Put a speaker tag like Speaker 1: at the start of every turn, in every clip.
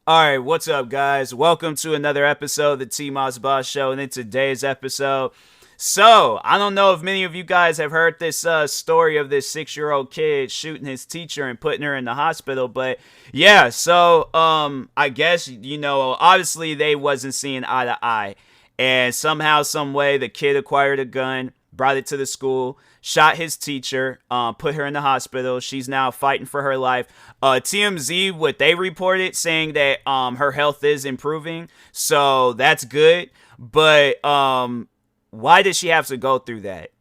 Speaker 1: All right, what's up, guys? Welcome to another episode of the TMossBoss Show, and in today's episode, I don't know if many of you guys have heard this story of this 6-year-old kid shooting his teacher and putting her in the hospital, but yeah, I guess, obviously they wasn't seeing eye to eye, and somehow, some way, the kid acquired a gun, brought it to the school, shot his teacher, put her in the hospital. She's now fighting for her life. TMZ, what they reported, saying that her health is improving, so that's good. But why did she have to go through that?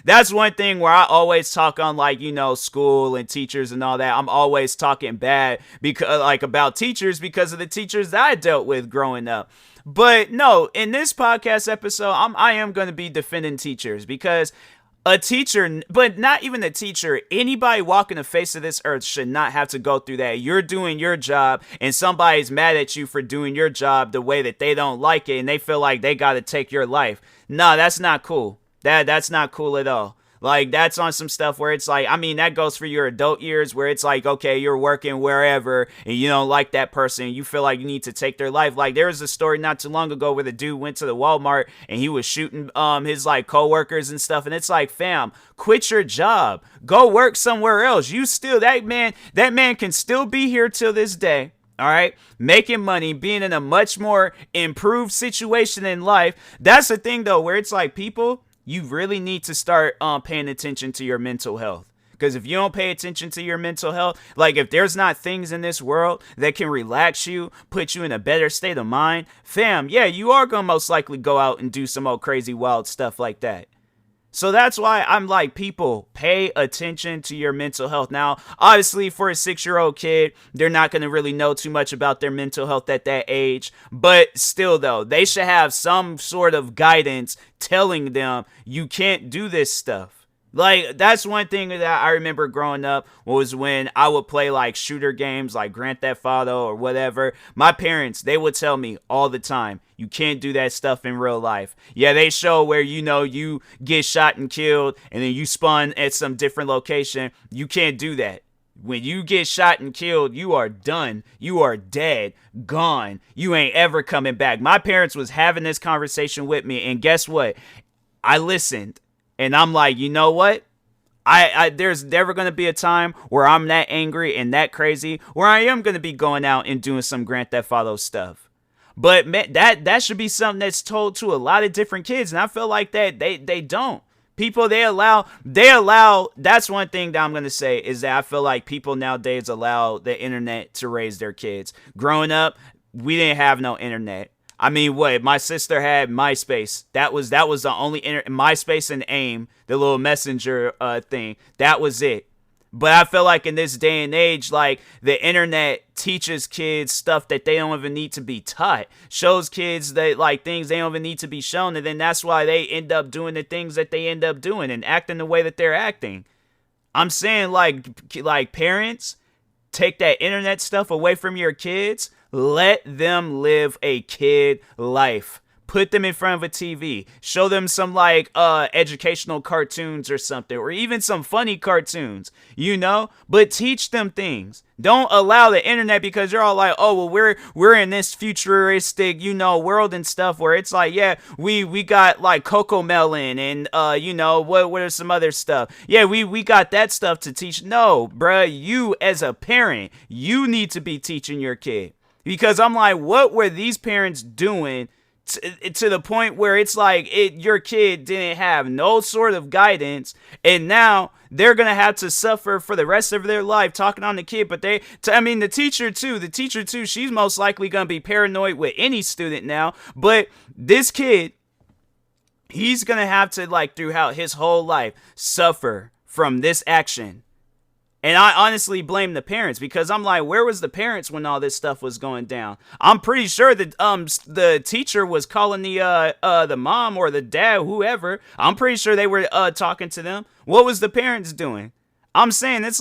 Speaker 1: That's one thing where I always talk on school and teachers and all that. I'm always talking bad because about teachers because of the teachers that I dealt with growing up. But no, in this podcast episode, I am going to be defending teachers because a teacher, but not even a teacher, anybody walking the face of this earth should not have to go through that. You're doing your job and somebody's mad at you for doing your job the way that they don't like it and they feel like they got to take your life. No, that's not cool. That's not cool at all. Like, that's on some stuff where it's like, I mean, that goes for your adult years where it's like, okay, you're working wherever and you don't like that person. You feel like you need to take their life. Like, there was a story not too long ago where the dude went to the Walmart and he was shooting his coworkers and stuff. And it's like, fam, quit your job. Go work somewhere else. That man can still be here till this day. All right, making money, being in a much more improved situation in life. That's the thing, though, where it's like, people, you really need to start paying attention to your mental health. Because if you don't pay attention to your mental health, like if there's not things in this world that can relax you, put you in a better state of mind, fam, yeah, you are going to most likely go out and do some old crazy wild stuff like that. So that's why I'm like, people, pay attention to your mental health. Now, obviously, for a 6-year-old kid, they're not going to really know too much about their mental health at that age. But still, though, they should have some sort of guidance telling them you can't do this stuff. Like, that's one thing that I remember growing up was when I would play like shooter games like Grand Theft Auto or whatever. My parents, they would tell me all the time, you can't do that stuff in real life. Yeah, they show where, you get shot and killed and then you spawn at some different location. You can't do that. When you get shot and killed, you are done. You are dead, gone. You ain't ever coming back. My parents was having this conversation with me, and guess what? I listened. And I'm like, you know what? There's never going to be a time where I'm that angry and that crazy where I am going to be going out and doing some Grand Theft Auto stuff. But man, that should be something that's told to a lot of different kids. And I feel like that they don't. People, they allow, that's one thing that I'm going to say is that I feel like people nowadays allow the internet to raise their kids. Growing up, we didn't have no internet. I mean, my sister had MySpace. That was the only MySpace and AIM, the little messenger thing. That was it. But I feel like in this day and age, like, the internet teaches kids stuff that they don't even need to be taught. Shows kids that, like, things they don't even need to be shown. And then that's why they end up doing the things that they end up doing and acting the way that they're acting. I'm saying, like parents, take that internet stuff away from your kids. Let them live a kid life. Put them in front of a TV. Show them some educational cartoons or something, or even some funny cartoons, but teach them things. Don't allow the internet, because you're all like, oh, well, we're in this futuristic, world and stuff where it's like, yeah, we got like Coco Melon and, what are some other stuff? Yeah, we got that stuff to teach. No, bruh, you as a parent, you need to be teaching your kid. Because I'm like, what were these parents doing to the point where it's like your kid didn't have no sort of guidance, and now they're going to have to suffer for the rest of their life talking on the kid. But the teacher too, she's most likely going to be paranoid with any student now. But this kid, he's going to have to, throughout his whole life, suffer from this action. And I honestly blame the parents, because I'm like, where was the parents when all this stuff was going down? I'm pretty sure that the teacher was calling the mom or the dad, whoever. I'm pretty sure they were talking to them. What was the parents doing? I'm saying it's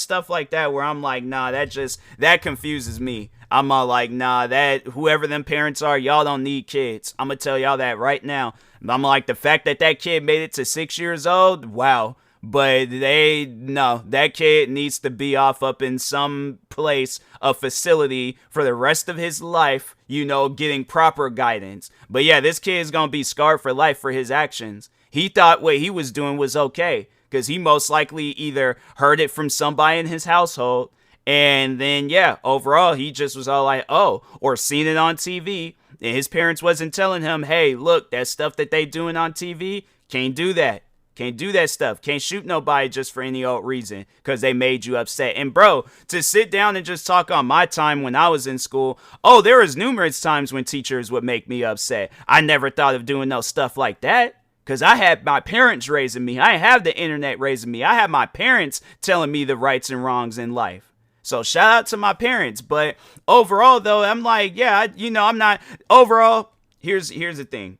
Speaker 1: stuff like that where I'm like, nah, that confuses me. I'm all like, nah, that whoever them parents are, y'all don't need kids. I'm gonna tell y'all that right now. I'm like, the fact that kid made it to 6 years old, wow. But no, that kid needs to be off up in some place, a facility for the rest of his life, getting proper guidance. But yeah, this kid is going to be scarred for life for his actions. He thought what he was doing was okay because he most likely either heard it from somebody in his household, and then, yeah, overall, he just was all like, oh, or seen it on TV. And his parents wasn't telling him, hey, look, that stuff that they doing on TV, can't do that. Can't do that stuff. Can't shoot nobody just for any old reason because they made you upset. And bro, to sit down and just talk on my time when I was in school, oh, there was numerous times when teachers would make me upset. I never thought of doing no stuff like that because I had my parents raising me. I didn't have the internet raising me. I had my parents telling me the rights and wrongs in life. So shout out to my parents. But overall, though, I'm like, yeah, I'm not. Overall, here's the thing.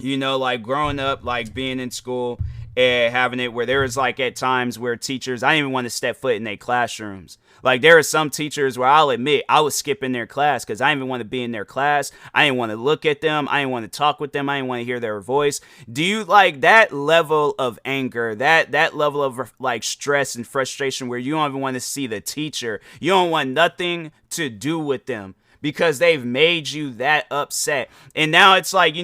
Speaker 1: Like growing up, like being in school and having it where there was like at times where teachers, I didn't even want to step foot in their classrooms. Like there are some teachers where I'll admit I was skipping their class because I didn't even want to be in their class. I didn't want to look at them. I didn't want to talk with them. I didn't want to hear their voice. Do you like that level of anger, that level of like stress and frustration where you don't even want to see the teacher? You don't want nothing to do with them because they've made you that upset. And now it's like,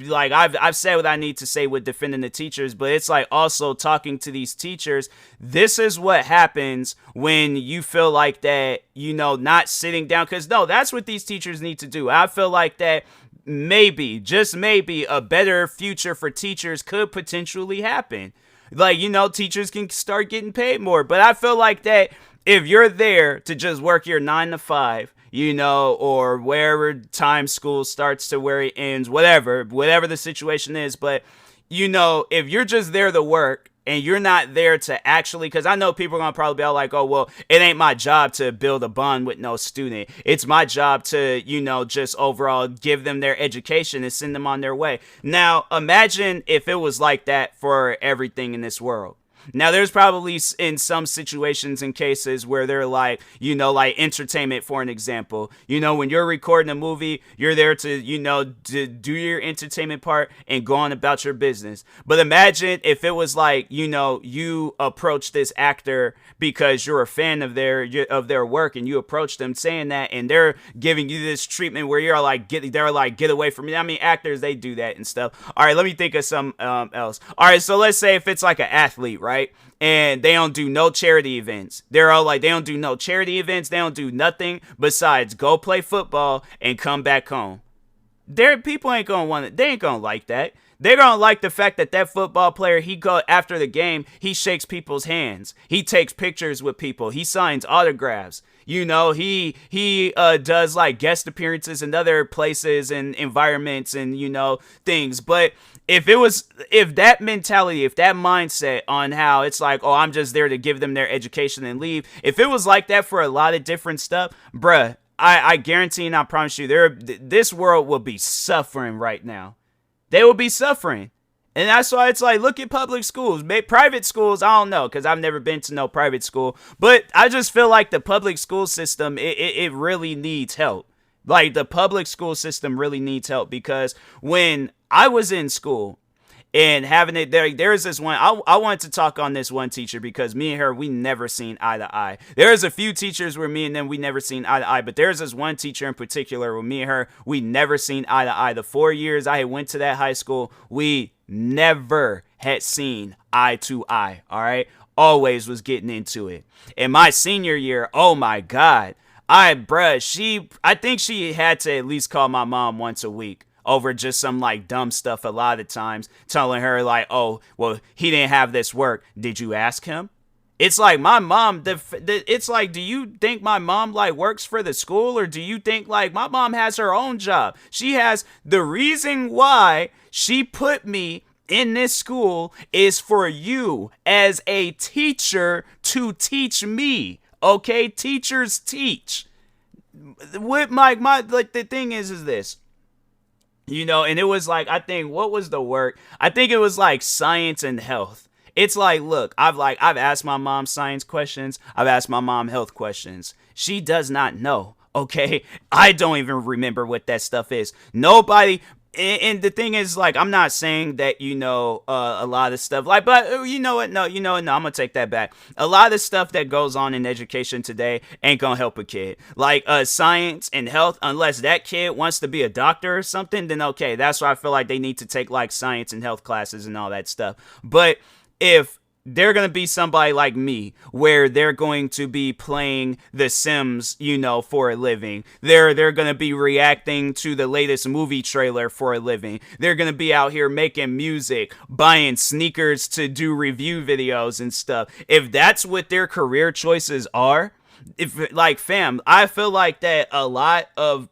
Speaker 1: like I've said what I need to say with defending the teachers, but it's like also talking to these teachers. This is what happens when you feel like that, not sitting down. Because no, that's what these teachers need to do. I feel like that maybe, just maybe, a better future for teachers could potentially happen. Like, teachers can start getting paid more. But I feel like that if you're there to just work your 9 to 5, or wherever time school starts to where it ends, whatever the situation is. But, if you're just there to work and you're not there to actually, because I know people are going to probably be all like, oh, well, it ain't my job to build a bond with no student. It's my job to, just overall give them their education and send them on their way. Now, imagine if it was like that for everything in this world. Now, there's probably in some situations and cases where they're like, like entertainment, for an example. When you're recording a movie, you're there to, to do your entertainment part and go on about your business. But imagine if it was like, you approach this actor because you're a fan of their work and you approach them saying that and they're giving you this treatment where you're like, get away from me. I mean, actors, they do that and stuff. All right, let me think of some else. All right, so let's say if it's like an athlete, right? And they don't do no charity events. They're all like, they don't do no charity events. They don't do nothing besides go play football and come back home. People ain't gonna want it. They ain't gonna like that. They're gonna like the fact that football player, he go after the game, he shakes people's hands. He takes pictures with people. He signs autographs. He does like guest appearances in other places and environments and, things. But if that mentality, if that mindset on how it's like, oh, I'm just there to give them their education and leave. If it was like that for a lot of different stuff, bruh, I guarantee and I promise you, this world will be suffering right now. They will be suffering. And that's why it's like, look at public schools. Private schools, I don't know, because I've never been to no private school. But I just feel like the public school system, it really needs help. Like, the public school system really needs help because when I was in school and having it there's this one, I wanted to talk on this one teacher because me and her, we never seen eye to eye. There's a few teachers where me and them, we never seen eye to eye, but there's this one teacher in particular where me and her, we never seen eye to eye. The 4 years I had went to that high school, we never had seen eye to eye, all right? Always was getting into it. In my senior year, oh my God, I think she had to at least call my mom once a week over just some like dumb stuff a lot of times, telling her like, oh, well, he didn't have this work. Did you ask him? It's like my mom, it's like, do you think my mom like works for the school, or do you think like my mom has her own job? She has, the reason why she put me in this school is for you as a teacher to teach me. Okay, teachers teach. What like the thing is this. And it was like, I think, what was the work? I think it was like science and health. It's like, look, I've asked my mom science questions. I've asked my mom health questions. She does not know. Okay. I don't even remember what that stuff is. Nobody, and the thing is, like, I'm not saying that, a lot of stuff, like, but you know what? No, no, I'm gonna take that back. A lot of stuff that goes on in education today ain't gonna help a kid. Like, science and health, unless that kid wants to be a doctor or something, then okay, that's why I feel like they need to take, like, science and health classes and all that stuff. But if they're going to be somebody like me where they're going to be playing The Sims, for a living. They're going to be reacting to the latest movie trailer for a living. They're going to be out here making music, buying sneakers to do review videos and stuff. If that's what their career choices are, fam, I feel like that a lot of,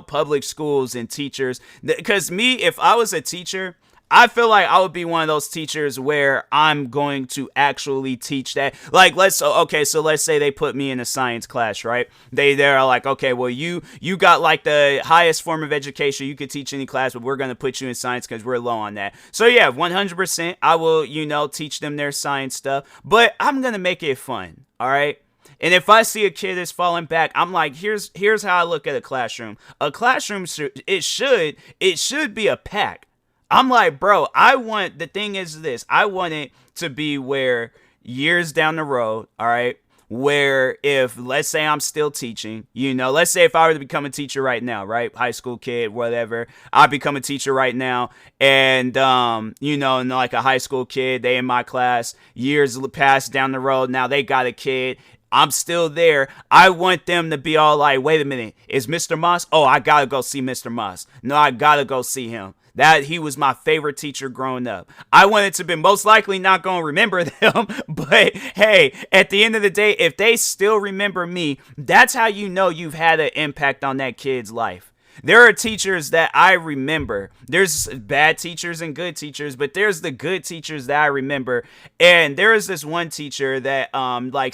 Speaker 1: public schools and teachers, because me, if I was a teacher, I feel like I would be one of those teachers where I'm going to actually teach that. Like, so let's say they put me in a science class, right? They're like, okay, well, you got like the highest form of education. You could teach any class, but we're going to put you in science because we're low on that. So yeah, 100%, I will, teach them their science stuff, but I'm going to make it fun. All right. And if I see a kid that's falling back, I'm like, here's how I look at a classroom. A classroom it should be a pack. I'm like, bro, the thing is this, I want it to be where years down the road, all right, where if, let's say I'm still teaching, let's say if I were to become a teacher right now, right, high school kid, whatever, I become a teacher right now, and, and like a high school kid, they in my class, years passed down the road, now they got a kid, I'm still there. I want them to be all like, wait a minute, is Mr. Moss? Oh, I gotta go see Mr. Moss. No, I gotta go see him. That he was my favorite teacher growing up. I wanted to be most likely not going to remember them, but hey, at the end of the day, if they still remember me, that's how you know you've had an impact on that kid's life. There are teachers that I remember. There's bad teachers and good teachers, but there's the good teachers that I remember. And there is this one teacher that,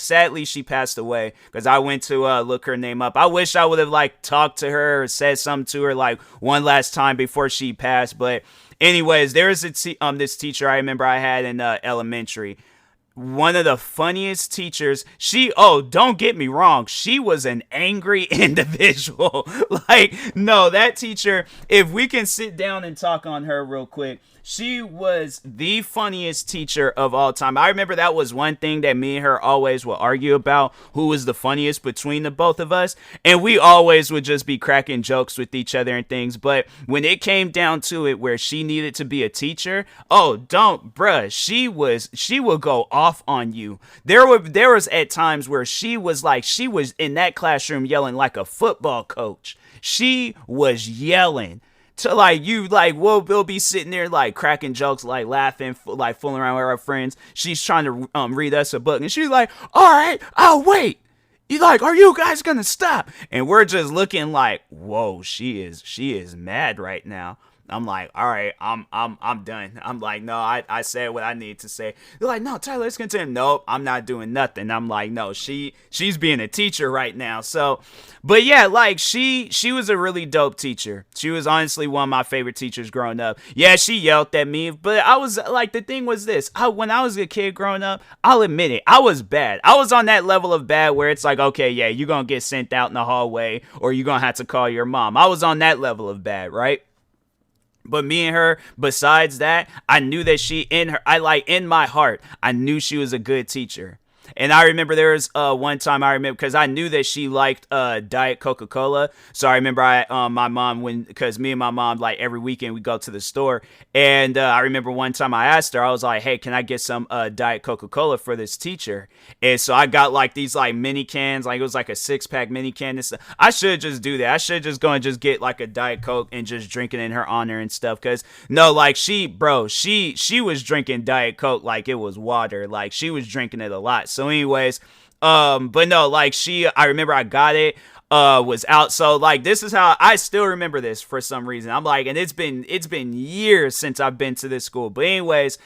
Speaker 1: sadly she passed away because I went to look her name up. I wish I would have talked to her or said something to her one last time before she passed. But anyways, there is this teacher I remember I had in elementary. One of the funniest teachers. Don't get me wrong, she was an angry individual. No, that teacher, if we can sit down and talk on her real quick, she was the funniest teacher of all time. I remember that was one thing that me and her always would argue about, who was the funniest between the both of us. And we always would just be cracking jokes with each other and things. But when it came down to it where she needed to be a teacher, she would go off on you. There was at times where she was in that classroom yelling like a football coach. She was yelling. To we'll be sitting there cracking jokes, laughing, fooling around with our friends. She's trying to read us a book, and she's like, "All right, I'll wait." Are you guys gonna stop? And we're just looking like, whoa, she is mad right now. I'm like, all right, I'm done. I'm like, no, I said what I need to say. They're like, no, Tyler, let's continue. Nope, I'm not doing nothing. I'm like, no, she's being a teacher right now. So, but yeah, she was a really dope teacher. She was honestly one of my favorite teachers growing up. Yeah, she yelled at me, but I was the thing was this. When I was a kid growing up, I'll admit it, I was bad. I was on that level of bad where it's like, okay, yeah, you're gonna get sent out in the hallway or you're gonna have to call your mom. I was on that level of bad, right? But me and her, besides that, I knew that in my heart, I knew she was a good teacher. And I remember there was one time because I knew that she liked Diet Coca-Cola. So I remember my mom, because me and my mom, every weekend we go to the store. And I remember one time I asked her, I was like, hey, can I get some Diet Coca-Cola for this teacher? And so I got these mini cans, it was a 6-pack mini can. I should just do that. I should just go and just get a Diet Coke and just drink it in her honor and stuff. Because no, she was drinking Diet Coke like it was water. She was drinking it a lot. So anyways, but no, I remember I got it, was out. So this is how I still remember this for some reason. I'm and it's been years since I've been to this school. But anyways,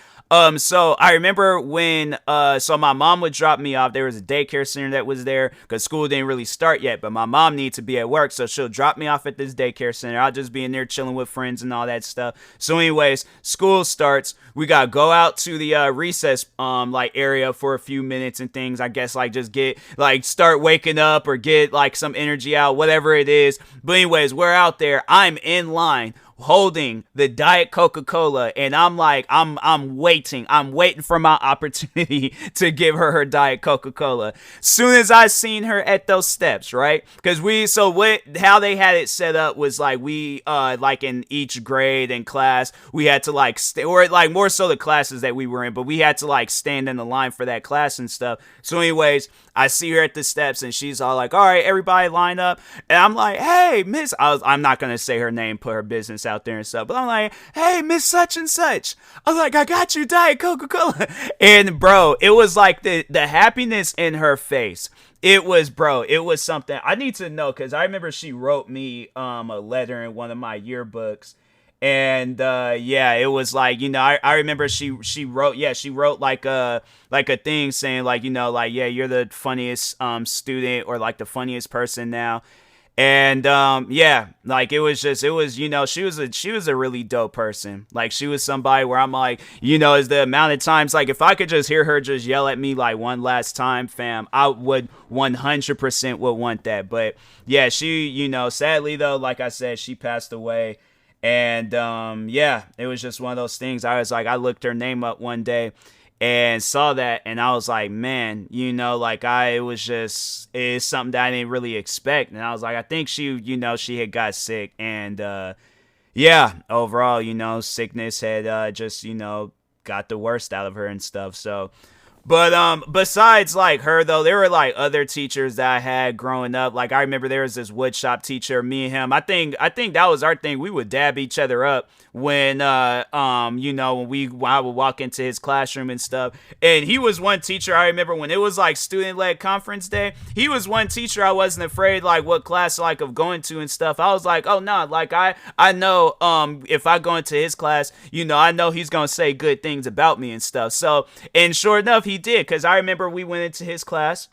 Speaker 1: so I remember when, so my mom would drop me off. There was a daycare center that was there because school didn't really start yet, but my mom needed to be at work. So she'll drop me off at this daycare center. I'll just be in there chilling with friends and all that stuff. So anyways, school starts. We got to go out to the, recess, area for a few minutes and things. I guess, just get, start waking up or get, some energy out, whatever it is. But anyways, we're out there. I'm in line. holding the Diet Coca-Cola, and I'm like, I'm waiting for my opportunity to give her Diet Coca-Cola. Soon as I seen her at those steps, right? Because how they had it set up was like we like in each grade and class we had to like or like more so the classes that we were in, but we had to like stand in the line for that class and stuff. So anyways, I see her at the steps and she's all like, all right, everybody line up. And I'm like, hey, Miss, I'm not going to say her name, put her business out there and stuff, but I'm like, hey, Miss such and such. I was like, I got you Diet Coca-Cola. And bro, it was like the happiness in her face. It was something I need to know, because I remember she wrote me a letter in one of my yearbooks. And yeah, it was like, I remember she wrote like a thing saying like, like, yeah, you're the funniest student, or like the funniest person now. And yeah, like it was she was a really dope person. Like she was somebody where I'm like, is the amount of times, like if I could just hear her just yell at me like one last time, fam, I would 100% would want that. But yeah, she, sadly though, like I said, she passed away. And yeah, it was just one of those things. I looked her name up one day and saw that, and I was like, man, like it's something that I didn't really expect. And I was like, I think she had got sick, and yeah, overall, sickness had just got the worst out of her and stuff. So, but besides like her though, there were like other teachers that I had growing up. Like I remember there was this woodshop teacher, me and him. I think that was our thing. We would dab each other up when when I would walk into his classroom and stuff. And he was one teacher I remember when it was like student-led conference day. He was one teacher I wasn't afraid like what class like of going to and stuff. I was like, oh no, like I know if I go into his class, I know he's gonna say good things about me and stuff. So, and sure enough, he did, because I remember we went into his class,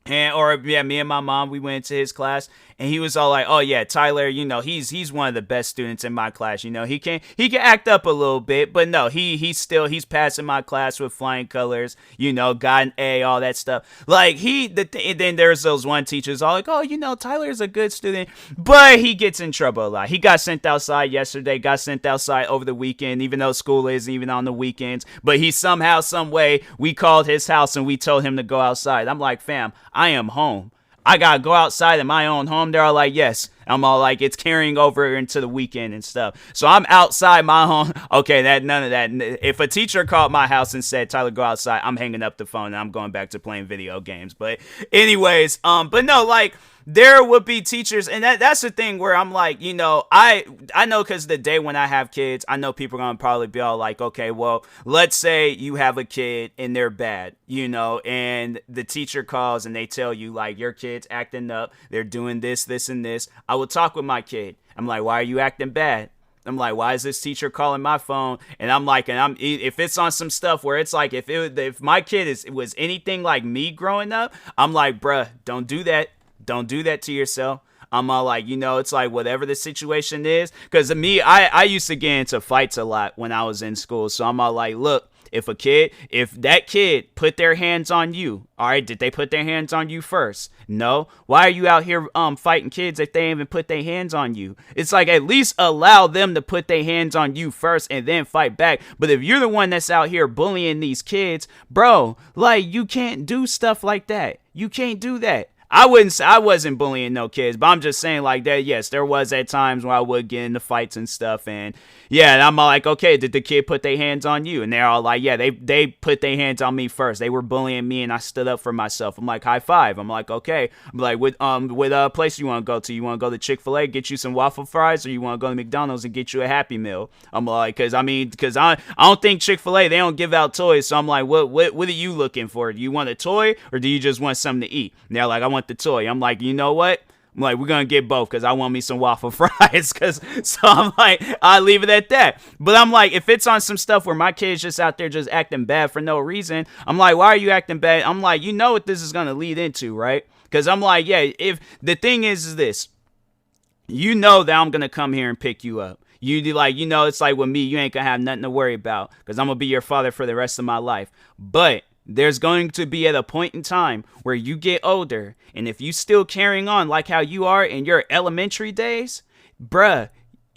Speaker 1: me and my mom, we went into his class, and he was all like, oh yeah, Tyler, he's one of the best students in my class. He can act up a little bit, but no, he's passing my class with flying colors, got an A, all that stuff. Like then there's those one teachers all like, oh, Tyler's a good student, but he gets in trouble a lot. He got sent outside yesterday, got sent outside over the weekend, even though school isn't even on the weekends, but he somehow, some way, we called his house and we told him to go outside. I'm like, fam, I am home. I gotta go outside in my own home. They're all like, yes. I'm all like, it's carrying over into the weekend and stuff. So I'm outside my home. Okay, none of that. If a teacher called my house and said, Tyler, go outside, I'm hanging up the phone and I'm going back to playing video games. But anyways, but no, like, there would be teachers, and that's the thing where I'm like, I know, because the day when I have kids, I know people are going to probably be all like, okay, well, let's say you have a kid and they're bad, and the teacher calls and they tell you, like, your kid's acting up, they're doing this, this, and this. I will talk with my kid. I'm like, why are you acting bad? I'm like, why is this teacher calling my phone? And I'm like, if it's on some stuff where it's like, if my kid was anything like me growing up, I'm like, bruh, don't do that. Don't do that to yourself. I'm all like, it's like whatever the situation is. Because me, I used to get into fights a lot when I was in school. So I'm all like, look, if that kid put their hands on you, all right, did they put their hands on you first? No. Why are you out here fighting kids if they ain't even put their hands on you? It's like, at least allow them to put their hands on you first and then fight back. But if you're the one that's out here bullying these kids, bro, like, you can't do stuff like that. You can't do that. I wasn't bullying no kids, but I'm just saying like that. Yes, there was at times where I would get into fights and stuff, and yeah, and I'm like, okay, did the kid put their hands on you? And they're all like, yeah, they put their hands on me first. They were bullying me, and I stood up for myself. I'm like, high five. I'm like, okay. I'm like, what place you want to go to? You want to go to Chick-fil-A, get you some waffle fries, or you want to go to McDonald's and get you a Happy Meal? I'm like, because I don't think Chick-fil-A, they don't give out toys, so I'm like, what are you looking for? Do you want a toy, or do you just want something to eat? And they're like, I want the toy. I'm like, you know what? I'm like, we're gonna get both, because I want me some waffle fries. So I'm like, I leave it at that. But I'm like, if it's on some stuff where my kid's just out there just acting bad for no reason, I'm like, why are you acting bad? I'm like, you know what this is gonna lead into, right? Because I'm like, yeah, if the thing is this, that I'm gonna come here and pick you up. You like, it's like with me, you ain't gonna have nothing to worry about, because I'm gonna be your father for the rest of my life. But there's going to be at a point in time where you get older, and if you still carrying on like how you are in your elementary days, bruh,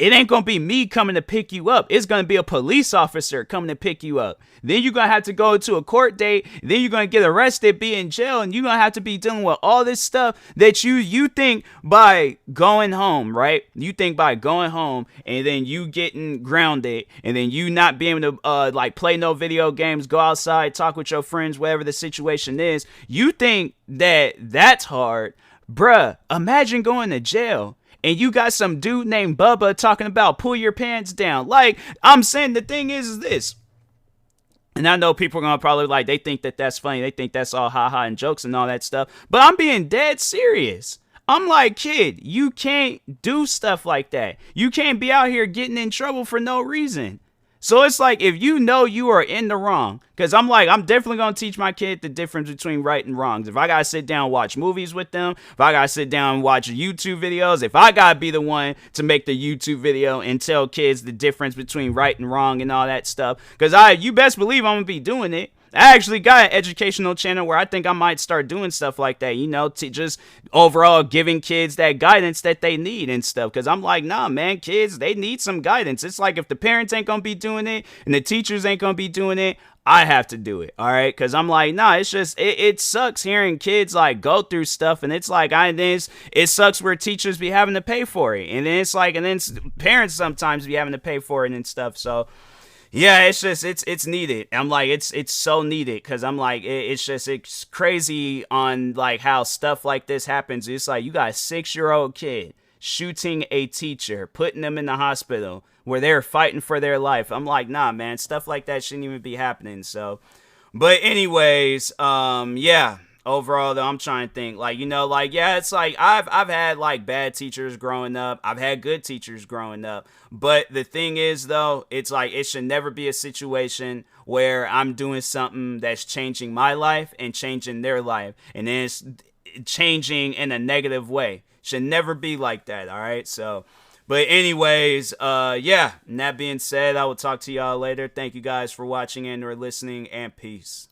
Speaker 1: it ain't gonna be me coming to pick you up. It's gonna be a police officer coming to pick you up. Then you're gonna have to go to a court date. Then you're gonna get arrested, be in jail, and you're gonna have to be dealing with all this stuff that you think by going home, right? You think by going home and then you getting grounded and then you not being able to like play no video games, go outside, talk with your friends, whatever the situation is. You think that that's hard, bruh. Imagine going to jail. And you got some dude named Bubba talking about pull your pants down. Like, I'm saying the thing is this. And I know people are going to probably like, they think that that's funny. They think that's all haha and jokes and all that stuff. But I'm being dead serious. I'm like, kid, you can't do stuff like that. You can't be out here getting in trouble for no reason. So it's like, if you know you are in the wrong, because I'm definitely going to teach my kid the difference between right and wrongs. If I got to sit down and watch movies with them, if I got to sit down and watch YouTube videos, if I got to be the one to make the YouTube video and tell kids the difference between right and wrong and all that stuff, because you best believe I'm going to be doing it. I actually got an educational channel where I think I might start doing stuff like that, you know, to just overall giving kids that guidance that they need and stuff. Because I'm like, nah, man, kids, they need some guidance. It's like if the parents ain't going to be doing it and the teachers ain't going to be doing it, I have to do it. All right. Because I'm like, nah, it's just, it sucks hearing kids like go through stuff. And it's like, it sucks where teachers be having to pay for it. And then it's like, and then parents sometimes be having to pay for it and stuff. So, yeah, it's just, it's needed. I'm like, it's so needed, because I'm like, it's crazy on like how stuff like this happens. It's like, you got a 6-year-old kid shooting a teacher, putting them in the hospital where they're fighting for their life. I'm like, nah, man, stuff like that shouldn't even be happening. So, but anyways, yeah. Overall, though, I'm trying to think, like, you know, like, yeah, it's like I've had like bad teachers growing up. I've had good teachers growing up. But the thing is, though, it's like it should never be a situation where I'm doing something that's changing my life and changing their life, and then it's changing in a negative way. Should never be like that. All right. So, but anyways, yeah. And that being said, I will talk to y'all later. Thank you guys for watching and or listening, and peace.